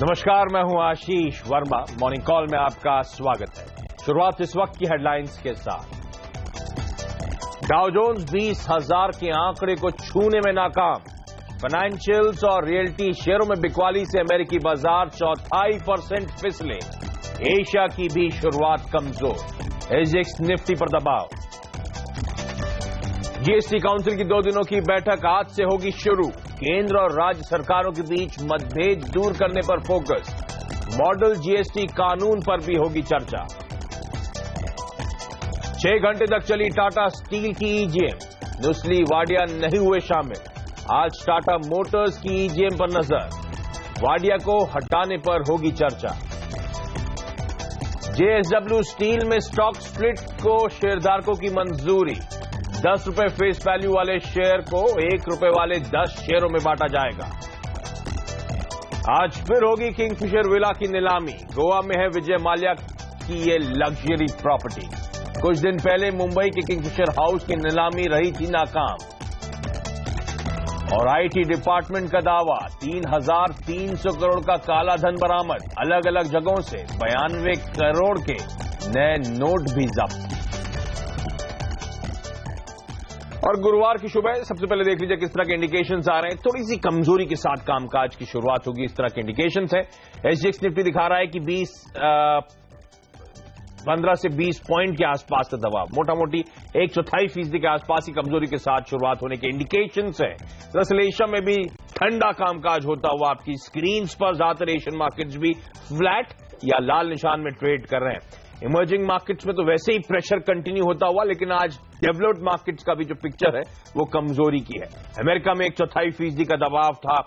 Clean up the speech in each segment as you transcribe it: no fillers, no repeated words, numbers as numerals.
नमस्कार, मैं हूं आशीष वर्मा। मॉर्निंग कॉल में आपका स्वागत है। शुरुआत इस वक्त की हेडलाइंस के साथ। डाउ जोन्स 20,000 के आंकड़े को छूने में नाकाम। फाइनेंशियल्स और रियल्टी शेयरों में बिकवाली से अमेरिकी बाजार 4.5% फिसले। एशिया की भी शुरुआत कमजोर। एजेक्स निफ्टी पर दबाव। जीएसटी काउंसिल की 2 दिनों की बैठक आज से होगी शुरू। केंद्र और राज्य सरकारों के बीच मतभेद दूर करने पर फोकस। मॉडल जीएसटी कानून पर भी होगी चर्चा। 6 घंटे तक चली टाटा स्टील की ईजीएम। नुस्ली वाडिया नहीं हुए शामिल। आज टाटा मोटर्स की ईजीएम पर नजर। वाडिया को हटाने पर होगी चर्चा। जेएसडब्ल्यू स्टील में स्टॉक स्प्लिट को शेयरधारकों की मंजूरी। 10 रुपए फेस वैल्यू वाले शेयर को 1 रुपए वाले 10 शेयरों में बांटा जाएगा। आज फिर होगी किंगफिशर विला की नीलामी। गोवा में है विजय माल्या की ये लग्जरी प्रॉपर्टी। कुछ दिन पहले मुंबई के किंगफिशर हाउस की नीलामी रही थी नाकाम। और आईटी डिपार्टमेंट का दावा 3,300 करोड़ का काला धन बरामद। अलग अलग जगहों से 92 करोड़ के नए नोट भी जब्त। और गुरुवार की सुबह सबसे पहले देख लीजिए किस तरह के इंडिकेशंस आ रहे हैं। थोड़ी सी कमजोरी के साथ कामकाज की शुरुआत होगी, इस तरह के इंडिकेशंस है। एसजीएक्स निफ्टी दिखा रहा है कि 15 से 20 पॉइंट के आसपास का दबाव, मोटा मोटी 1/4% के आसपास ही कमजोरी के साथ शुरुआत होने के इंडिकेशंस है। दरअसल एशिया में भी ठंडा कामकाज होता हुआ आपकी स्क्रीन पर ज्यादातर एशियन मार्केट्स भी फ्लैट या लाल निशान में ट्रेड कर रहे हैं। इमर्जिंग मार्केट्स में तो वैसे ही प्रेशर कंटिन्यू होता हुआ, लेकिन आज डेवलप्ड मार्केट्स का भी जो पिक्चर है वो कमजोरी की है। अमेरिका में 1/4% का दबाव था।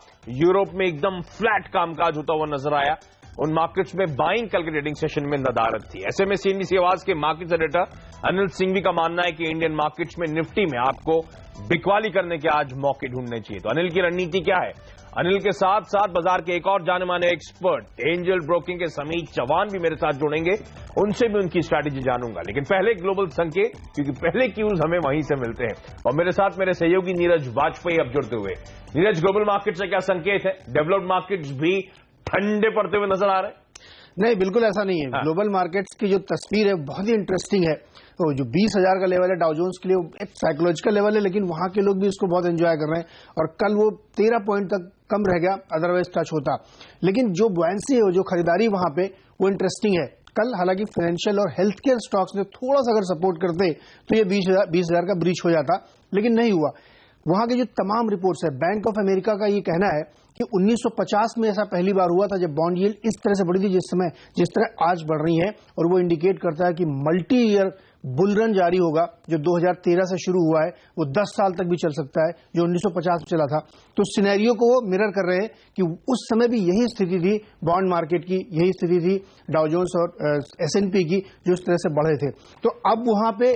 यूरोप में एकदम फ्लैट कामकाज होता हुआ नजर आया। उन मार्केट्स में बाइंग कल के ट्रेडिंग सेशन में नदारत थी। ऐसे में सीएनबीसी आवाज के मार्केट एडिटर अनिल सिंघवी का मानना है कि इंडियन मार्केट्स में निफ्टी में आपको बिकवाली करने के आज मौके ढूंढने चाहिए। तो अनिल की रणनीति क्या है? अनिल के साथ साथ बाजार के एक और जाने माने एक्सपर्ट एंजल ब्रोकिंग के समीत चौहान भी मेरे साथ जुड़ेंगे। उनसे भी उनकी स्ट्रैटेजी जानूंगा, लेकिन पहले ग्लोबल संकेत, क्योंकि पहले क्यूज हमें वहीं से मिलते हैं। और मेरे साथ मेरे सहयोगी नीरज वाजपेयी अब जुड़ते हुए। नीरज, ग्लोबल मार्केट से क्या संकेत है? डेवलप्ड मार्केट्स भी ठंडे पड़ते हुए नजर आ रहे हैं? नहीं, बिल्कुल ऐसा नहीं है। ग्लोबल मार्केट्स की जो तस्वीर है बहुत ही इंटरेस्टिंग है। तो जो 20,000 का लेवल है डाउ जोन्स के लिए एक साइकोलॉजिकल लेवल है, लेकिन वहां के लोग भी इसको बहुत एंजॉय कर रहे हैं। और कल वो 13 पॉइंट तक कम रह गया, अदरवाइज टच होता। लेकिन जो बुआयंसी है, जो खरीदारी वहां पे, वो इंटरेस्टिंग है। कल हालांकि फाइनेंशियल और हेल्थ केयर स्टॉक्स ने थोड़ा सा अगर सपोर्ट करते तो ये 20,000 का ब्रीच हो जाता, लेकिन नहीं हुआ। वहां की जो तमाम रिपोर्ट्स है, बैंक ऑफ अमेरिका का ये कहना है कि 1950 में ऐसा पहली बार हुआ था जब बॉन्ड यील्ड इस तरह से बढ़ी थी जिस तरह आज बढ़ रही है। और वो इंडिकेट करता है कि मल्टी ईयर बुल रन जारी होगा। जो 2013 से शुरू हुआ है वो 10 साल तक भी चल सकता है, जो 1950 में चला था। तो सिनेरियो को वो मिरर कर रहे हैं कि उस समय भी यही स्थिति थी बॉन्ड मार्केट की, यही स्थिति थी डाउ जोन्स और S&P की, जो इस तरह से बढ़े थे। तो अब वहां पे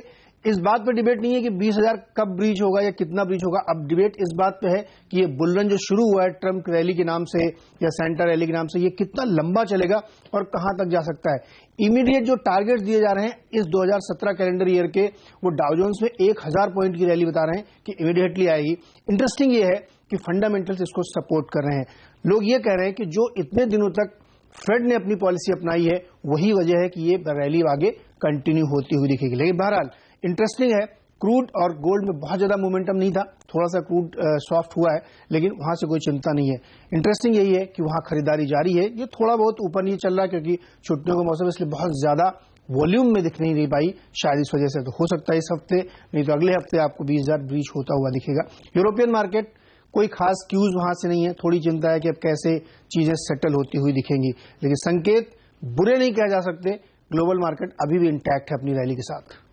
इस बात पे डिबेट नहीं है कि 20,000 कब ब्रीच होगा या कितना ब्रीच होगा। अब डिबेट इस बात पे है कि ये बुलरन जो शुरू हुआ है ट्रम्प रैली के नाम से या सेंटा रैली के नाम से, ये कितना लंबा चलेगा और कहां तक जा सकता है। इमीडिएट जो टारगेट्स दिए जा रहे हैं इस 2017 कैलेंडर ईयर के, वो डाउ जोन्स में 1,000 पॉइंट की रैली बता रहे हैं कि इमीडिएटली आएगी। इंटरेस्टिंग ये है कि फंडामेंटल्स इसको सपोर्ट कर रहे हैं। लोग ये कह रहे हैं कि जो इतने दिनों तक फेड ने अपनी पॉलिसी अपनाई है वही वजह है कि ये रैली आगे कंटिन्यू होती हुई दिखेगी। लेकिन बहरहाल इंटरेस्टिंग है, क्रूड और गोल्ड में बहुत ज्यादा मोमेंटम नहीं था, थोड़ा सा क्रूड सॉफ्ट हुआ है, लेकिन वहां से कोई चिंता नहीं है। इंटरेस्टिंग यही है कि वहां खरीदारी जारी है। ये थोड़ा बहुत ऊपर नीचे चल रहा है क्योंकि छुट्टियों का मौसम, इसलिए बहुत ज्यादा वॉल्यूम में दिख नहीं पाई, शायद इस वजह से। तो हो सकता है इस हफ्ते, नहीं तो अगले हफ्ते आपको 20,000 ब्रीच होता हुआ दिखेगा। यूरोपियन मार्केट कोई खास क्यूज वहां से नहीं है। थोड़ी चिंता है कि अब कैसे चीजें सेटल होती हुई दिखेंगी, लेकिन संकेत बुरे नहीं कहे जा सकते। ग्लोबल मार्केट अभी भी इंटैक्ट है अपनी रैली के साथ।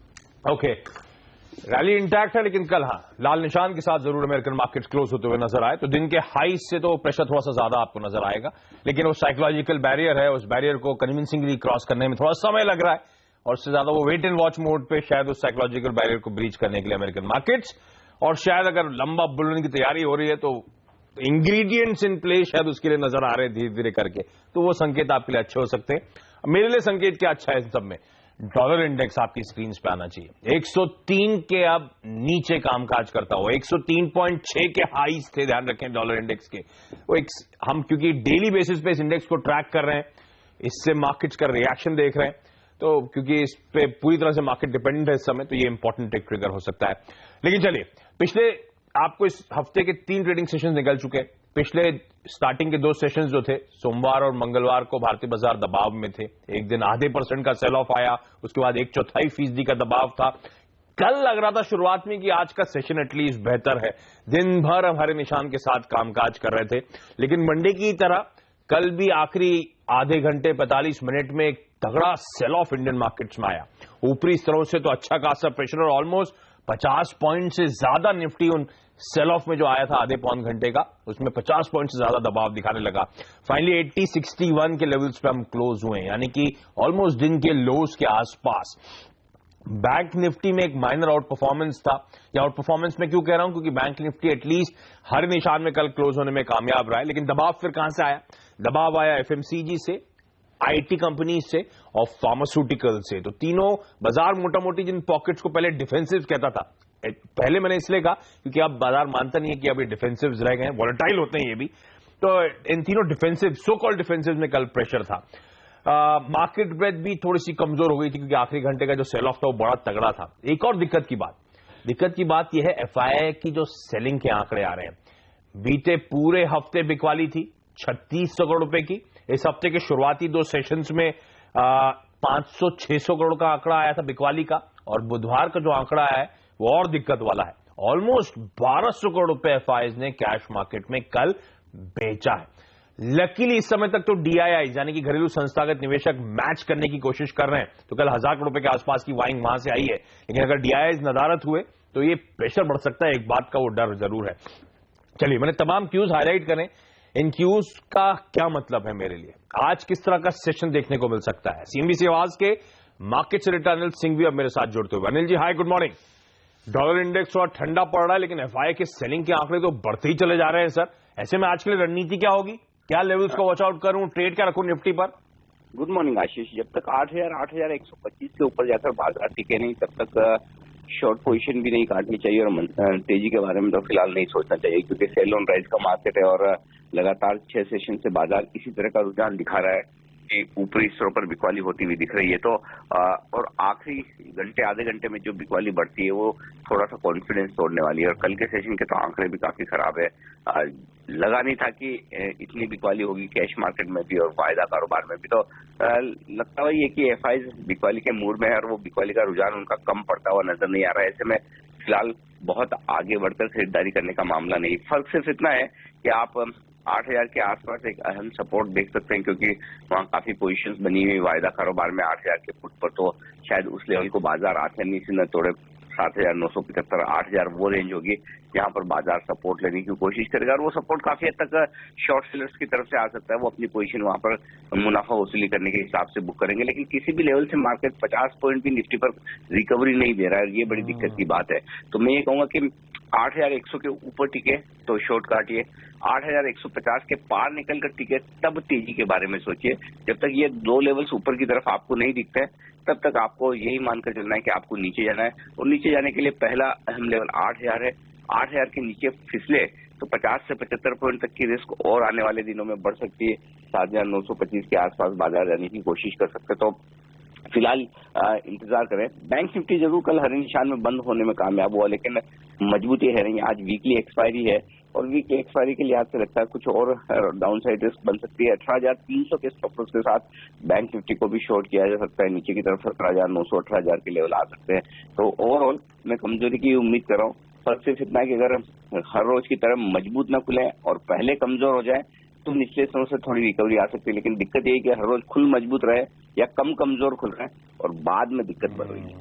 ओके, रैली इंटैक्ट है, लेकिन कल लाल निशान के साथ जरूर अमेरिकन मार्केट क्लोज होते हुए नजर आए। तो दिन के हाई से तो प्रेशर थोड़ा सा ज्यादा आपको नजर आएगा, लेकिन वो साइकोलॉजिकल बैरियर है, उस बैरियर को कन्विंसिंगली क्रॉस करने में थोड़ा समय लग रहा है। और उससे ज्यादा वो वेट एंड वॉच मोड पे शायद उस साइकोलॉजिकल बैरियर को ब्रीच करने के लिए अमेरिकन मार्केट्स, और शायद अगर लंबा बुलरन की तैयारी हो रही है तो इंग्रेडिएंट्स इन प्लेस शायद उसके लिए नजर आ रहे हैं धीरे धीरे करके, तो वो संकेत आपके लिए अच्छे हो सकते हैं। मेरे लिए संकेत क्या अच्छा है इन सब में, डॉलर इंडेक्स आपकी स्क्रीन पे आना चाहिए। 103 के अब नीचे कामकाज करता हुआ, 103.6 के हाईज थे, ध्यान रखें डॉलर इंडेक्स के। वो हम क्योंकि डेली बेसिस पे इस इंडेक्स को ट्रैक कर रहे हैं, इससे मार्केट्स का रिएक्शन देख रहे हैं, तो क्योंकि इस पे पूरी तरह से मार्केट डिपेंडेंट है इस समय, तो ये इंपॉर्टेंट एक ट्रिगर हो सकता है। लेकिन चलिए, पिछले आपको इस हफ्ते के 3 ट्रेडिंग सेशन निकल चुके हैं। पिछले स्टार्टिंग के 2 सेशंस जो थे, सोमवार और मंगलवार को भारतीय बाजार दबाव में थे। एक दिन आधे % का सेल ऑफ आया, उसके बाद 1/4% का दबाव था। कल लग रहा था शुरुआत में कि आज का सेशन एटलीस्ट बेहतर है, दिन भर हमारे निशान के साथ कामकाज कर रहे थे। लेकिन मंडे की तरह कल भी आखिरी आधे घंटे 45 मिनट में एक तगड़ा सेल ऑफ इंडियन मार्केट्स में आया। ऊपरी स्तरों से तो अच्छा खासा प्रेशर और ऑलमोस्ट 50 पॉइंट से ज्यादा निफ्टी उन सेल ऑफ में जो आया था आधे पौन घंटे का, उसमें 50 पॉइंट से ज्यादा दबाव दिखाने लगा। फाइनली 8061 के लेवल्स पे हम क्लोज हुए, यानी कि ऑलमोस्ट दिन के लोज के आसपास। बैंक निफ्टी में एक माइनर आउट परफॉर्मेंस था। या आउट परफॉर्मेंस में क्यों कह रहा हूं, क्योंकि बैंक निफ्टी एटलीस्ट हर निशान में कल क्लोज होने में कामयाब रहा है। लेकिन दबाव फिर कहां से आया? दबाव आया एफएमसीजी से, आईटी कंपनी से और फार्मास्यूटिकल से। तो तीनों बाजार मोटा मोटी जिन पॉकेट्स को पहले डिफेंसिव कहता था, पहले मैंने इसलिए कहा क्योंकि अब बाजार मानता नहीं है कि अभी डिफेंसिव रह गए हैं, वॉलेटाइल होते हैं ये भी। तो इन तीनों डिफेंसिव, सो कॉल्ड डिफेंसिव में कल प्रेशर था। मार्केट ब्रेथ भी थोड़ी सी कमजोर हो गई थी क्योंकि आखिरी घंटे का जो सेल ऑफ था वो बड़ा तगड़ा था। एक और दिक्कत की बात यह है एफआईआई की जो सेलिंग के आंकड़े आ रहे हैं। बीते पूरे हफ्ते बिकवाली थी 3600 करोड़ रुपए की। इस हफ्ते के शुरुआती 2 सेशंस में 500-600 करोड़ का आंकड़ा आया था बिकवाली का, और बुधवार का जो आंकड़ा आया है वो और दिक्कत वाला है। ऑलमोस्ट 1200 करोड़ रुपए एफआईआईज ने कैश मार्केट में कल बेचा है। लकीली इस समय तक तो डीआईआई यानी कि घरेलू संस्थागत निवेशक मैच करने की कोशिश कर रहे हैं, तो कल 1000 करोड़ रुपए के आसपास की वाइंग वहां से आई है। लेकिन अगर डीआईआई नदारत हुए तो ये प्रेशर बढ़ सकता है, एक बात का वो डर जरूर है। चलिए, मैंने तमाम क्यूज हाईलाइट करें। इन क्यूज का क्या मतलब है मेरे लिए, आज किस तरह का सेशन देखने को मिल सकता है। सीएनबीसी आवाज के मार्केट से रिटर्न अनिल सिंह भी अब मेरे साथ जुड़ते हुए। अनिल जी हाय, गुड मॉर्निंग। डॉलर इंडेक्स थोड़ा ठंडा पड़ रहा है, लेकिन एफआईआई के सेलिंग के आंकड़े तो बढ़ते ही चले जा रहे हैं सर। ऐसे में आज के लिए रणनीति क्या होगी? क्या लेवल्स को वॉच आउट करूं, ट्रेड क्या रखूं निफ्टी पर? गुड मॉर्निंग आशीष। जब तक 8125 के ऊपर जाकर बाजार टिके नहीं, तब तक शॉर्ट पोजीशन भी नहीं काटनी चाहिए और तेजी के बारे में तो फिलहाल नहीं सोचना चाहिए, क्योंकि सेल ऑन राइज का मार्केट है और लगातार 6 सेशन से बाजार इसी तरह का रुझान दिखा रहा है कि ऊपरी स्तरों पर बिकवाली होती हुई दिख रही है। तो और आखिरी घंटे आधे घंटे में जो बिकवाली बढ़ती है वो थोड़ा सा कॉन्फिडेंस तोड़ने वाली है। और कल के सेशन के तो आंकड़े भी काफी खराब है। लगा नहीं था कि इतनी बिकवाली होगी कैश मार्केट में भी और वायदा कारोबार में भी। तो लगता है कि एफआईआई बिकवाली के मूड में है और वो बिकवाली का रुझान उनका कम पड़ता हुआ नजर नहीं आ रहा है। ऐसे में फिलहाल बहुत आगे बढ़कर खरीदारी करने का मामला नहीं। फर्क सिर्फ इतना है कि आप 8000 के आसपास एक अहम सपोर्ट देख सकते हैं, क्योंकि वहाँ काफी पोजीशंस बनी हुई वायदा कारोबार में 8000 के फुट पर। तो शायद उस लेवल को बाजार आसानी से न तोड़े। 7975 8000 वो रेंज होगी जहां पर बाजार सपोर्ट लेने की कोशिश करेगा, और वो सपोर्ट काफी हद तक शॉर्ट सेलर्स की तरफ से आ सकता है। वो अपनी पोजीशन वहां पर मुनाफा वसूली करने के हिसाब से बुक करेंगे, लेकिन किसी भी लेवल से मार्केट 50 पॉइंट भी निफ्टी पर रिकवरी नहीं दे रहा है। ये बड़ी दिक्कत की बात है। तो मैं ये कहूंगा कि 8100 के ऊपर टिके तो शॉर्ट काटिए, 8150 के पार निकलकर टिके तब तेजी के बारे में सोचिए। जब तक ये 2 लेवल्स ऊपर की तरफ आपको नहीं दिखते हैं, तब तक आपको यही मानकर चलना है कि आपको नीचे जाना है। और नीचे जाने के लिए पहला अहम लेवल 8000 है। 8000 के नीचे फिसले तो 50 से 75 पॉइंट तक की रिस्क और आने वाले दिनों में बढ़ सकती है। 7925 के आसपास बाजार जाने की कोशिश कर सकते। तो फिलहाल इंतजार करें। बैंक निफ्टी जरूर कल हरे निशान में बंद होने में कामयाब हुआ, लेकिन मजबूती है नहीं। आज वीकली एक्सपायरी है और वीकली एक्सपायरी के लिहाज से लगता है कुछ और डाउन साइड रिस्क बन सकती है। 18300 के स्टॉप लॉस के साथ बैंक निफ्टी को भी शॉर्ट किया जा सकता है। नीचे की तरफ 17900 18000 के लेवल आ सकते हैं। तो ओवरऑल मैं कमजोरी की उम्मीद कर रहा हूँ। फर्क सिर्फ इतना है कि अगर हर रोज की तरह मजबूत न खुले और पहले कमजोर हो जाए तो निचले स्तरों से थोड़ी रिकवरी आ सकती है। लेकिन दिक्कत यही कि हर रोज खुल मजबूत रहे या कम कमजोर खुल रहे हैं और बाद में दिक्कत बढ़ रही है।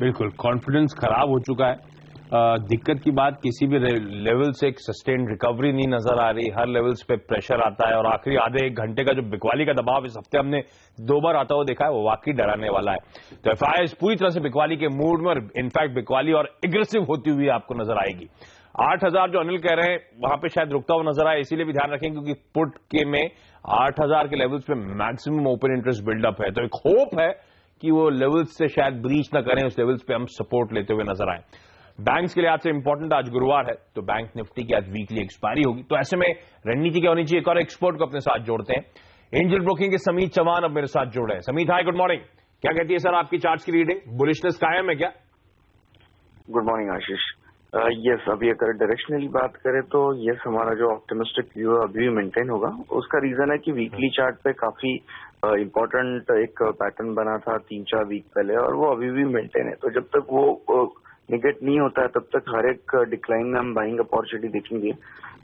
बिल्कुल, कॉन्फिडेंस खराब हो चुका है। दिक्कत की बात, किसी भी लेवल से एक सस्टेन्ड रिकवरी नहीं नजर आ रही। हर लेवल्स पे प्रेशर आता है और आखिरी आधे एक घंटे का जो बिकवाली का दबाव इस हफ्ते हमने 2 बार आता हुआ देखा है, वो वाकई डराने वाला है। तो एफआईआई पूरी तरह से बिकवाली के मूड में और इनफैक्ट बिकवाली और एग्रेसिव होती हुई आपको नजर आएगी। 8000 जो अनिल कह रहे हैं वहां पे शायद रुकता हुआ नजर आए, इसीलिए भी ध्यान रखें क्योंकि पुट के में 8000 के लेवल्स पे मैक्सिमम ओपन इंटरेस्ट बिल्डअप है। तो एक होप है कि वो लेवल्स से शायद ब्रीच ना करें, उस लेवल्स पे हम सपोर्ट लेते हुए नजर आए। बैंक्स के लिए आज से इंपॉर्टेंट, आज गुरुवार है तो बैंक निफ्टी की आज वीकली एक्सपायरी होगी, तो ऐसे में रणनीति क्या होनी चाहिए। एक और एक्सपर्ट को अपने साथ जोड़ते हैं। एंजल ब्रोकिंग के समीत चौहान अब मेरे साथ जुड़ रहे हैं। समीत हाय, गुड मॉर्निंग। क्या कहती है सर आपकी चार्ट्स की रीडिंग, बुलिशनेस कायम है क्या? गुड मॉर्निंग आशीष। यस, अभी अगर डायरेक्शनली बात करें तो यस, हमारा जो ऑप्टिमिस्टिक व्यू है अभी भी मेंटेन होगा। उसका रीजन है कि वीकली चार्ट पे काफी इम्पोर्टेंट एक पैटर्न बना था 3-4 वीक पहले, और वो अभी भी मेंटेन है। तो जब तक वो निगेट नहीं होता है तब तक हर एक डिक्लाइन में हम बाइंग अपॉर्चुनिटी देखेंगे।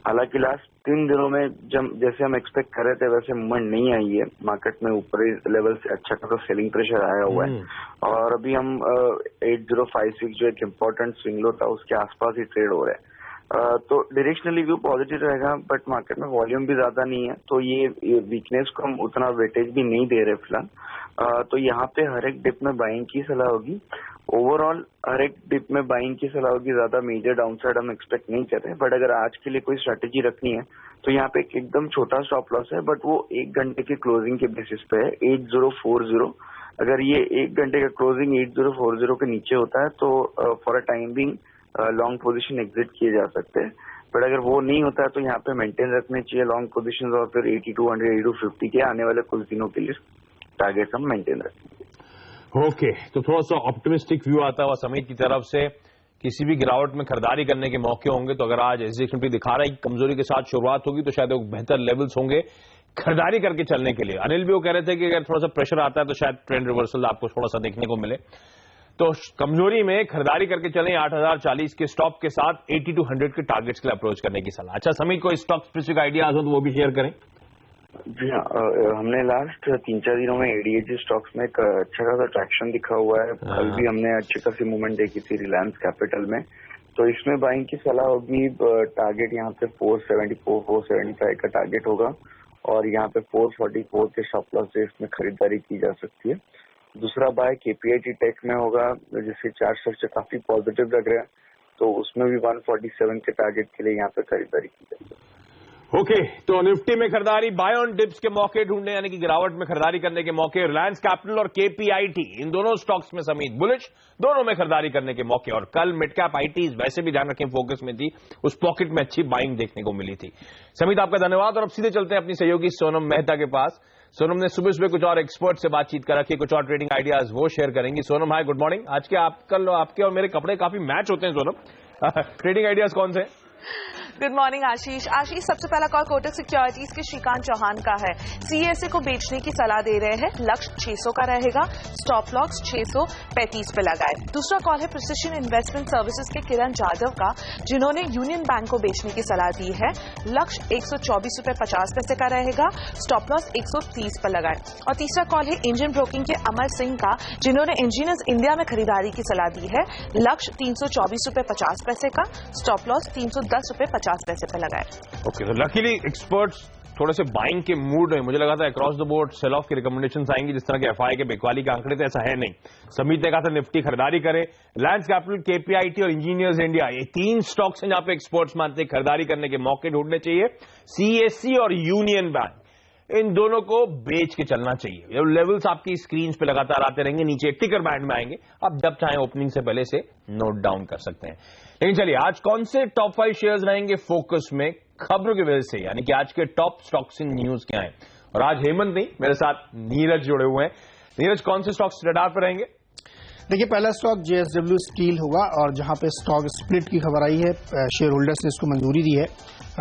हालांकि लास्ट 3 दिनों में जैसे हम एक्सपेक्ट कर रहे थे वैसे मूवमेंट नहीं आई है मार्केट में, ऊपरी लेवल से अच्छा खासा सेलिंग प्रेशर आया हुआ है, और अभी हम 8056 जो एक इम्पोर्टेंट स्विंग लो था उसके आसपास ही ट्रेड हो रहे हैं। तो डायरेक्शनली व्यू पॉजिटिव रहेगा, बट मार्केट में वॉल्यूम भी ज्यादा नहीं है, तो ये वीकनेस को हम उतना वेटेज भी नहीं दे रहे फिलहाल। तो यहाँ पे हर एक डिप में बाइंग की सलाह होगी। ओवरऑल हर एक डिप में बाइंग की सलाह होगी, ज्यादा मेजर डाउनसाइड हम एक्सपेक्ट नहीं कर रहे। बट अगर आज के लिए कोई स्ट्रैटेजी रखनी है तो यहाँ पे एकदम छोटा स्टॉप लॉस है, बट वो 1 घंटे के क्लोजिंग के बेसिस पे है 8040। अगर ये 1 घंटे का क्लोजिंग 8040 के नीचे होता है तो for a time being long position exit किए जा सकते हैं। बट अगर वो नहीं होता है तो यहाँ पे मेंटेन रखने चाहिए लॉन्ग पोजीशन, और फिर 8200 8250 के आने वाले कुछ दिनों के लिए टारगेट हम मेंटेन रखेंगे। ओके, तो थोड़ा सा ऑप्टिमिस्टिक व्यू आता हुआ समीत की तरफ से, किसी भी गिरावट में खरीदारी करने के मौके होंगे। तो अगर आज एसजीएक्स भी दिखा रहा है कि कमजोरी के साथ शुरुआत होगी तो शायद बेहतर लेवल्स होंगे खरीदारी करके चलने के लिए। अनिल भी वो कह रहे थे कि अगर थोड़ा सा प्रेशर आता है तो शायद ट्रेंड रिवर्सल आपको थोड़ा सा देखने को मिले, तो कमजोरी में खरीदारी करके चलें 8040 के स्टॉप के साथ 8200 के टारगेट्स के लिए अप्रोच करने की सलाह। अच्छा समीत, कोई स्टॉक स्पेसिफिक आइडियाज हो तो वो भी शेयर करें। जी हाँ, हमने लास्ट 3-4 दिनों में एडीएजी स्टॉक्स में एक अच्छा खासा ट्रैक्शन दिखा हुआ है। कल भी हमने अच्छी खासी मूवमेंट देखी थी रिलायंस कैपिटल में, तो इसमें बाइंग की सलाह होगी। टारगेट यहाँ पे 474 475 का टारगेट होगा, और यहाँ पे 444 के स्टॉप लॉस से इसमें खरीदारी की जा सकती है। दूसरा बाय केपीआईटी टेक में होगा, जिससे चार्ट स्ट्रक्चर काफी पॉजिटिव लग रहा है, तो उसमें भी 147 के टारगेट के लिए यहाँ पे खरीदारी की जा सकती है। ओके, तो निफ्टी में खरीदारी, बाय ऑन डिप्स के मौके ढूंढने, यानी कि गिरावट में खरीदारी करने के मौके। रिलायंस कैपिटल और केपीआईटी, इन दोनों स्टॉक्स में समीत बुलिश, दोनों में खरीदारी करने के मौके। और कल मिड कैप आईटीज वैसे भी ध्यान रखें फोकस में थी, उस पॉकेट में अच्छी बाइंग देखने को मिली थी। समीत आपका धन्यवाद, और अब सीधे चलते हैं अपनी सहयोगी सोनम मेहता के पास। सोनम ने सुबह सुबह कुछ और एक्सपर्ट से बातचीत कर रखी है, कुछ और ट्रेडिंग आइडियाज वो शेयर करेंगी। सोनम हाय, गुड मॉर्निंग। आज के आपके और मेरे कपड़े काफी मैच होते हैं सोनम। ट्रेडिंग आइडियाज कौन से? गुड मॉर्निंग आशीष। सबसे पहला कॉल कोटक सिक्योरिटीज के श्रीकांत चौहान का है। सीएसए को बेचने की सलाह दे रहे हैं, लक्ष्य 600 का रहेगा, स्टॉप लॉस 635 पे लगाए। दूसरा कॉल है प्रिसिशन इन्वेस्टमेंट सर्विसेज के किरण जाधव का, जिन्होंने यूनियन बैंक को बेचने की सलाह दी है, लक्ष्य 124 रुपए 50 पैसे का रहेगा, स्टॉप लॉस 130 पर लगाए। और तीसरा कॉल है इंजन ब्रोकिंग के अमर सिंह का, जिन्होंने इंजीनियर्स इंडिया में खरीदारी की सलाह दी है, लक्ष्य 324 रुपए 50 पैसे का, स्टॉप लॉस 310 रुपए 50 पैसे पे लगाए। ओके, तो लकीली एक्सपर्ट्स थोड़े से बाइंग के मूड में, मुझे लगा था across the board sell off की रिकमेंडेशंस आएंगी जिस तरह के एफआई के बिकवाली के आंकड़े थे, ऐसा है नहीं। समीत ने कहा था निफ्टी खरीदारी करे, रिलायंस कैपिटल, केपीआईटी और इंजीनियर्स इंडिया, ये 3 स्टॉक्स हैं जहां पे एक्सपर्ट्स मानते हैं खरीदारी करने के मौके ढूंढने चाहिए। सीएससी और यूनियन बैंक, इन दोनों को बेच के चलना चाहिए। लेवल्स आपकी स्क्रीन पे लगातार आते रहेंगे, नीचे टिकर बैंड में आएंगे, आप जब चाहें ओपनिंग से पहले से नोट डाउन कर सकते हैं। लेकिन चलिए, आज कौन से टॉप 5 शेयर्स रहेंगे फोकस में खबरों की वजह से, यानी कि आज के टॉप स्टॉक्स इन न्यूज क्या हैं। और आज हेमंत नहीं, मेरे साथ नीरज जुड़े हुए हैं। नीरज, कौन से स्टॉक्स रडार पर रहेंगे? देखिए, पहला स्टॉक जेएसडब्ल्यू स्टील होगा, और जहां पे स्टॉक स्प्लिट की खबर आई है, शेयर होल्डर्स ने इसको मंजूरी दी है।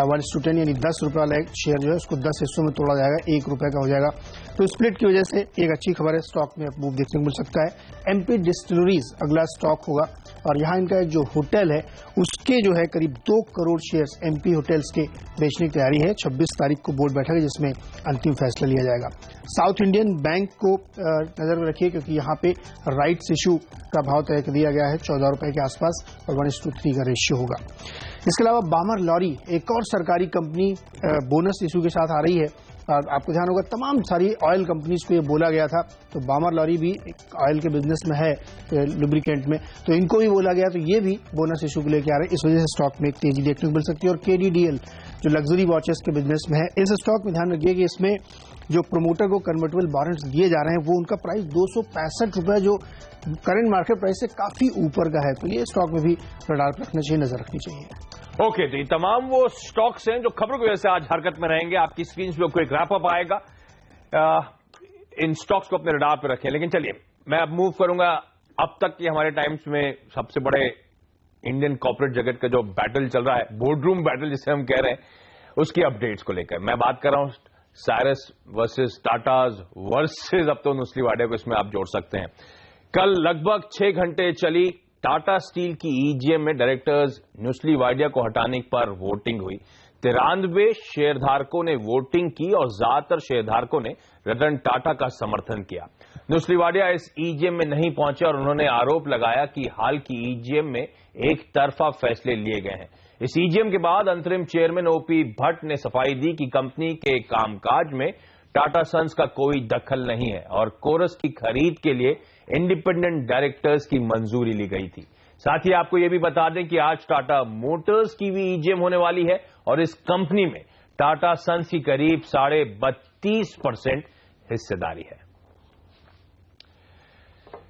1:10 यानी 10 रुपये वाला एक शेयर जो है उसको 10 हिस्सों में तोड़ा जाएगा, 1 रुपये का हो जाएगा। तो स्प्लिट की वजह से एक अच्छी खबर है, स्टॉक में मूव देखने को मिल सकता है। एमपी डिस्टिलरीज अगला स्टॉक होगा, और यहाँ इनका जो होटल है उसके जो है करीब 2 करोड़ शेयर्स एमपी होटल्स के बेचने की तैयारी है। 26 तारीख को बोर्ड बैठक है जिसमें अंतिम फैसला लिया जाएगा। साउथ इंडियन बैंक को नजर में रखिए, क्योंकि यहाँ पे राइट्स इशू का भाव तय कर दिया गया है 14 रुपए के आसपास, और 1:3 का रेशियो होगा। इसके अलावा बामर लॉरी, एक और सरकारी कंपनी बोनस इशू के साथ आ रही है। और आपको ध्यान होगा तमाम सारी ऑयल कंपनीज को ये बोला गया था, तो बामर लॉरी भी ऑयल के बिजनेस में है, लुब्रिकेंट में, तो इनको भी बोला गया, तो ये भी बोनस इशू को लेकर आ रहे हैं। इस वजह से स्टॉक में एक तेजी देखने को मिल सकती है। और KDDL जो लग्जरी वॉचेस के बिजनेस में है, इस स्टॉक में ध्यान रखिए कि इसमें जो प्रोमोटर को कन्वर्टेबल वारंट्स दिए जा रहे हैं वो उनका प्राइस 265 रुपए जो करंट मार्केट प्राइस से काफी ऊपर का है, तो ये स्टॉक में भी रडार पर रखना चाहिए, नजर रखनी चाहिए। ओके, तो ये तमाम वो स्टॉक्स हैं जो खबरों की वजह से आज हरकत में रहेंगे। आपकी स्क्रीन पे आपको एक रैपअप आएगा, इन स्टॉक्स को अपने रडार पर रखें। लेकिन चलिए मैं अब मूव करूंगा अब तक के हमारे टाइम्स में सबसे बड़े इंडियन कॉर्पोरेट जगत का जो बैटल चल रहा है, बोर्डरूम बैटल जिसे हम कह रहे हैं, उसकी अपडेट्स को लेकर मैं बात कर रहा हूं। साइरस वर्सेस टाटाज वर्सेस, अब तो नुस्ली वाडिया को इसमें आप जोड़ सकते हैं। कल लगभग 6 घंटे चली टाटा स्टील की EGM में डायरेक्टर्स नुस्ली वाडिया को हटाने पर वोटिंग हुई। 93 शेयरधारकों ने वोटिंग की और ज्यादातर शेयरधारकों ने रतन टाटा का समर्थन किया। नुस्ली वाडिया इस EGM में नहीं पहुंचे और उन्होंने आरोप लगाया कि हाल की EGM में एक तरफा फैसले लिए गए हैं। इस EGM के बाद अंतरिम चेयरमैन OP भट्ट ने सफाई दी कि कंपनी के कामकाज में टाटा सन्स का कोई दखल नहीं है और कोरस की खरीद के लिए इंडिपेंडेंट डायरेक्टर्स की मंजूरी ली गई थी। साथ ही आपको यह भी बता दें कि आज टाटा मोटर्स की भी EGM होने वाली है और इस कंपनी में टाटा सन्स की करीब 32.5% हिस्सेदारी है।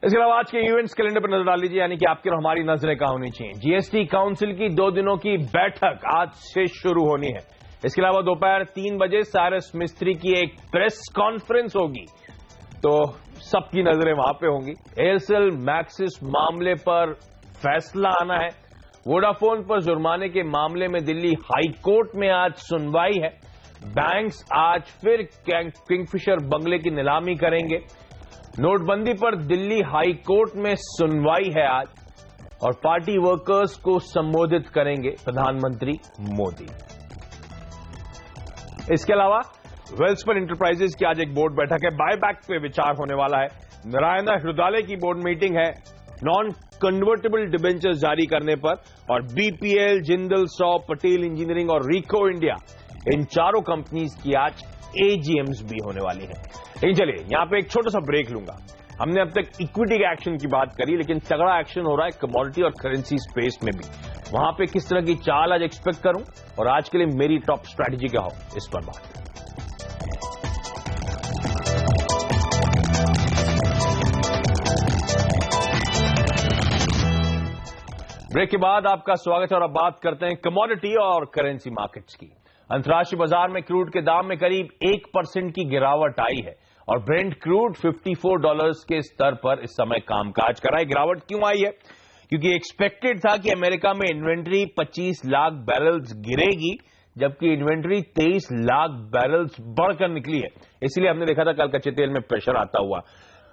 इसके अलावा आज के इवेंट्स कैलेंडर पर नजर डाल लीजिए, यानी कि आपकी और हमारी नजरें कहां होनी चाहिए। GST काउंसिल की 2 दिनों की बैठक आज से शुरू होनी है। इसके अलावा दोपहर 3 बजे साइरस मिस्त्री की एक प्रेस कॉन्फ्रेंस होगी, तो सबकी नजरें वहां पे होंगी। एयरसेल मैक्सिस मामले पर फैसला आना है। वोडाफोन पर जुर्माने के मामले में दिल्ली हाई कोर्ट में आज सुनवाई है। बैंक्स आज फिर किंगफिशर बंगले की नीलामी करेंगे। नोटबंदी पर दिल्ली हाई कोर्ट में सुनवाई है आज, और पार्टी वर्कर्स को संबोधित करेंगे प्रधानमंत्री मोदी। इसके अलावा वेल्सपन इंटरप्राइजेज की आज एक बोर्ड बैठक है, बायबैक पे विचार होने वाला है। नारायण हृदयालय की बोर्ड मीटिंग है नॉन कन्वर्टेबल डिबेंचर्स जारी करने पर, और BPL, Jindal saw, Patel engineering और रिको इंडिया, इन चारों कंपनीज की आज AGMs भी होने वाली है। लेकिन चलिए यहां पे एक छोटा सा ब्रेक लूंगा। हमने अब तक इक्विटी के एक्शन की बात करी, लेकिन तगड़ा एक्शन हो रहा है कमोडिटी और करेंसी स्पेस में भी। वहां पे किस तरह की चाल आज एक्सपेक्ट करूं और आज के लिए मेरी टॉप स्ट्रैटेजी क्या हो, इस पर बात। ब्रेक के बाद आपका स्वागत है और अब बात करते हैं कमोडिटी और करेंसी मार्केट्स की। अंतर्राष्ट्रीय बाजार में क्रूड के दाम में करीब 1% की गिरावट आई है और ब्रेंट क्रूड $54 के स्तर पर इस समय कामकाज कर रहा है। गिरावट क्यों आई है? क्योंकि एक्सपेक्टेड था कि अमेरिका में इन्वेंट्री 25 लाख बैरल्स गिरेगी, जबकि इन्वेंट्री 23 लाख बैरल्स बढ़कर निकली है। इसलिए हमने देखा था कल कच्चे तेल में प्रेशर आता हुआ।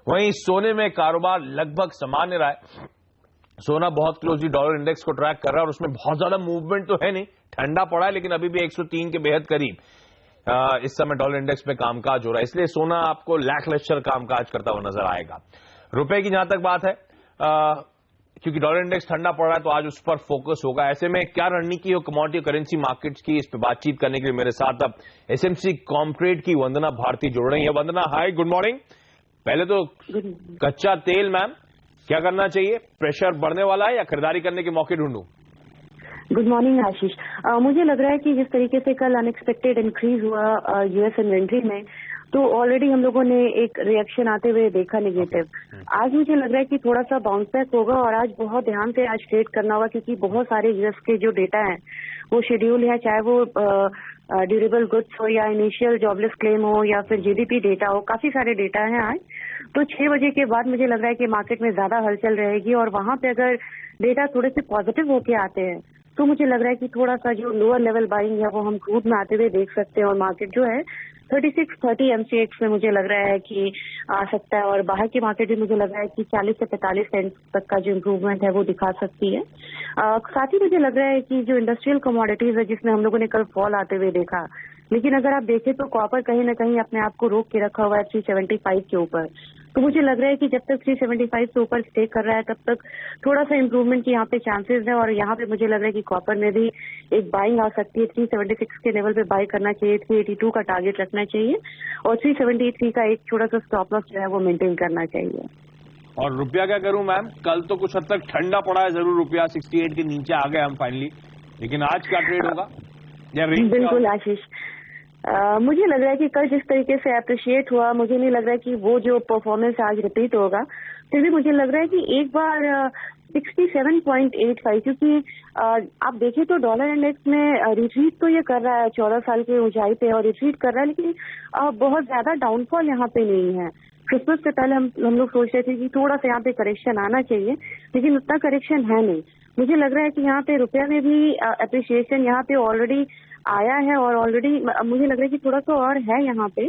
वहीं सोने में कारोबार लगभग सामान्य रहा है। सोना बहुत क्लोजली डॉलर इंडेक्स को ट्रैक कर रहा है और उसमें बहुत ज्यादा मूवमेंट तो है नहीं, ठंडा पड़ा है, लेकिन अभी भी 103 के बेहद करीब इस समय डॉलर इंडेक्स में कामकाज हो रहा है। इसलिए सोना आपको लैकलस्टर कामकाज करता हुआ नजर आएगा। रुपए की जहां तक बात है, क्योंकि डॉलर इंडेक्स ठंडा पड़ रहा है तो आज उस पर फोकस होगा। ऐसे में क्या रणनीति हो कमोडिटी और करेंसी मार्केट्स की, इस पर बातचीत करने के लिए मेरे साथ अब SMC कॉम्ट्रेड की वंदना भारती जुड़ रही है। वंदना, हाय, गुड मॉर्निंग। पहले तो कच्चा तेल मैम, क्या करना चाहिए? प्रेशर बढ़ने वाला है या खरीदारी करने के मौके ढूंढूं? गुड मॉर्निंग आशीष। मुझे लग रहा है कि जिस तरीके से कल अनएक्सपेक्टेड इंक्रीज हुआ US इन्वेंट्री में, तो ऑलरेडी हम लोगों ने एक रिएक्शन आते हुए देखा नेगेटिव। आज मुझे लग रहा है कि थोड़ा सा बाउंस बैक होगा और आज बहुत ध्यान से आज ट्रेड करना होगा, क्योंकि बहुत सारे US के जो डेटा है वो शेड्यूल है, चाहे वो ड्यूरेबल गुड्स हो या इनिशियल जॉबलेस क्लेम हो या फिर GDP डेटा हो, काफी सारे डेटा हैं आज। तो 6 बजे के बाद मुझे लग रहा है कि मार्केट में ज्यादा हलचल रहेगी और वहां पे अगर डेटा थोड़े से पॉजिटिव होके आते हैं तो मुझे लग रहा है कि थोड़ा सा जो लोअर लेवल बाइंग है वो हम क्रूड में आते हुए देख सकते हैं और मार्केट जो है 3630 MCX में मुझे लग रहा है कि आ सकता है, और बाहर की मार्केट भी मुझे लग रहा है कि 40 से 45 सेंट तक का जो इम्प्रूवमेंट है वो दिखा सकती है। साथ ही मुझे लग रहा है कि जो इंडस्ट्रियल कमोडिटीज है जिसमें हम लोगों ने कल फॉल आते हुए देखा, लेकिन अगर आप देखें तो कॉपर कहीं ना कहीं अपने आप को रोक के रखा हुआ है 375 के ऊपर। तो मुझे लग रहा है कि जब तक 375 से ऊपर स्टे कर रहा है तब तक थोड़ा सा इम्प्रूवमेंट की यहाँ पे चांसेस है। और यहाँ पे मुझे लग रहा है कि कॉपर में भी एक बाइंग आ सकती है। 376 के लेवल पे बाई करना चाहिए, 382 का टारगेट रखना चाहिए और 373 का एक छोटा सा स्टॉप लॉस जो है वो मेंटेन करना चाहिए। और रुपया क्या करूं मैम? कल तो कुछ हद तक ठंडा पड़ा है जरूर, रुपया 68 के नीचे आ गए हम फाइनली, लेकिन आज क्या ट्रेड होगा या रेंज? बिल्कुल आशीष, मुझे लग रहा है कि कल जिस तरीके से अप्रिशिएट हुआ, मुझे नहीं लग रहा है कि वो जो परफॉर्मेंस आज रिपीट होगा। फिर भी मुझे लग रहा है कि एक बार 67.85, क्योंकि आप देखें तो डॉलर इंडेक्स में रिट्रीट तो ये कर रहा है 14 साल की ऊंचाई पे और रिट्रीट कर रहा है, लेकिन बहुत ज्यादा डाउनफॉल यहाँ पे नहीं है। क्रिसमस से पहले हम लोग सोच रहे थे कि थोड़ा सा यहाँ पे करेक्शन आना चाहिए, लेकिन उतना करेक्शन है नहीं। मुझे लग रहा है कि यहाँ पे रुपया में भी अप्रिशिएशन यहाँ पे ऑलरेडी आया है और ऑलरेडी मुझे लग रहा है कि थोड़ा सा और है यहाँ पे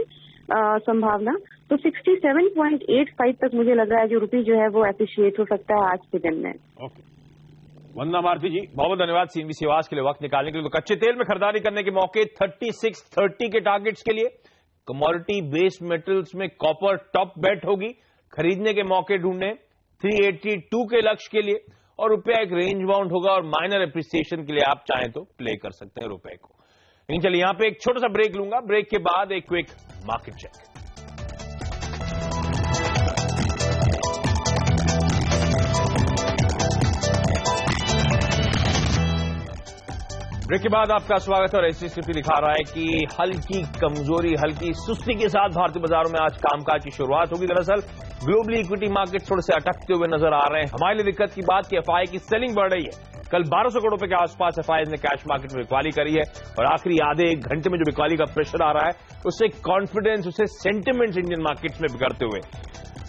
संभावना। तो 67.85 तक मुझे लग रहा है जो रुपये जो है वो अप्रिशिएट हो सकता है आज के दिन में। ओके, वंदना भारती जी बहुत बहुत धन्यवाद सीएनबीसी आवाज के लिए वक्त निकालने के लिए। तो कच्चे तेल में खरीदारी करने के मौके 3630 के टारगेट्स के लिए कमोडिटी बेस्ड मेटल्स में कॉपर टॉप बेट होगी। खरीदने के मौके ढूंढने 382 के लक्ष्य के लिए और रुपया एक रेंज बाउंड होगा और माइनर एप्रिसिएशन के लिए आप चाहें तो प्ले कर सकते हैं रुपए को। लेकिन चलिए यहां पे एक छोटा सा ब्रेक लूंगा, ब्रेक के बाद एक क्विक मार्केट चेक। ब्रेक के बाद आपका स्वागत है और एससीसीपी दिखा रहा है कि हल्की कमजोरी, हल्की सुस्ती के साथ भारतीय बाजारों में आज कामकाज की शुरुआत होगी। दरअसल ग्लोबली इक्विटी मार्केट थोड़े से अटकते हुए नजर आ रहे हैं। हमारे लिए दिक्कत की बात कि एफआई की सेलिंग बढ़ रही है। कल 1200 करोड़ रुपए के आसपास एफआई ने कैश मार्केट में बिकवाली करी है और आखिरी आधे एक घंटे में जो बिकवाली का प्रेशर आ रहा है उससे कॉन्फिडेंस, उससे सेंटिमेंट्स इंडियन मार्केट्स में बिगड़ते हुए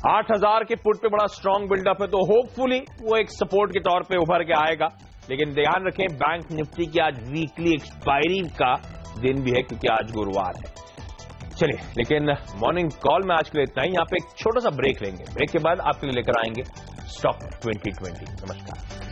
8000 के पुट पे बड़ा स्ट्रांग बिल्डअप है, तो होपफुली वो एक सपोर्ट के तौर पे उभर के आएगा। लेकिन ध्यान रखें बैंक निफ्टी की आज वीकली एक्सपायरी का दिन भी है क्योंकि आज गुरुवार है। चलिए, लेकिन मॉर्निंग कॉल में आज के लिए इतना ही। यहां पे एक छोटा सा ब्रेक लेंगे, ब्रेक के बाद आपके लिए लेकर आएंगे स्टॉक 2020। नमस्कार।